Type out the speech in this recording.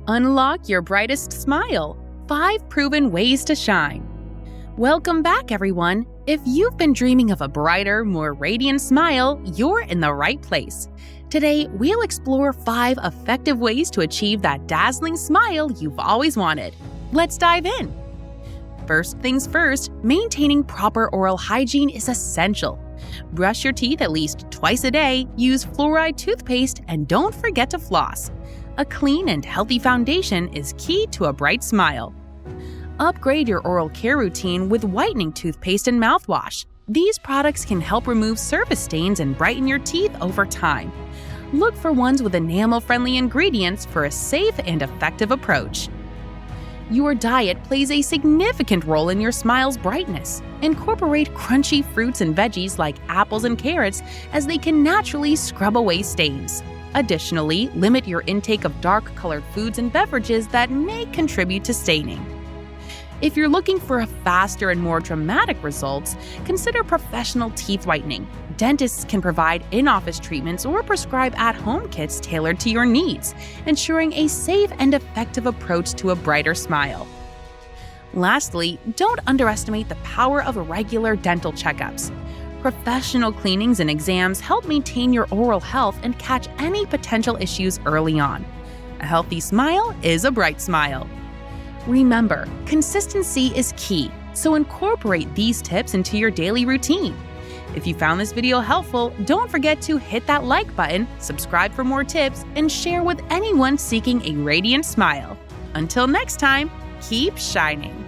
Unlock your brightest smile. 5 proven ways to shine. Welcome back, everyone. If you've been dreaming of a brighter, more radiant smile, you're in the right place. Today, we'll explore 5 effective ways to achieve that dazzling smile you've always wanted. Let's dive in. First things first, maintaining proper oral hygiene is essential. Brush your teeth at least twice a day, use fluoride toothpaste, and don't forget to floss. A clean and healthy foundation is key to a bright smile. Upgrade your oral care routine with whitening toothpaste and mouthwash. These products can help remove surface stains and brighten your teeth over time. Look for ones with enamel-friendly ingredients for a safe and effective approach. Your diet plays a significant role in your smile's brightness. Incorporate crunchy fruits and veggies like apples and carrots, as they can naturally scrub away stains. Additionally, limit your intake of dark-colored foods and beverages that may contribute to staining. If you're looking for a faster and more dramatic results, consider professional teeth whitening. Dentists can provide in-office treatments or prescribe at-home kits tailored to your needs, ensuring a safe and effective approach to a brighter smile. Lastly, don't underestimate the power of regular dental checkups. Professional cleanings and exams help maintain your oral health and catch any potential issues early on. A healthy smile is a bright smile. Remember, consistency is key, so incorporate these tips into your daily routine. If you found this video helpful, don't forget to hit that like button, subscribe for more tips, and share with anyone seeking a radiant smile. Until next time, keep shining.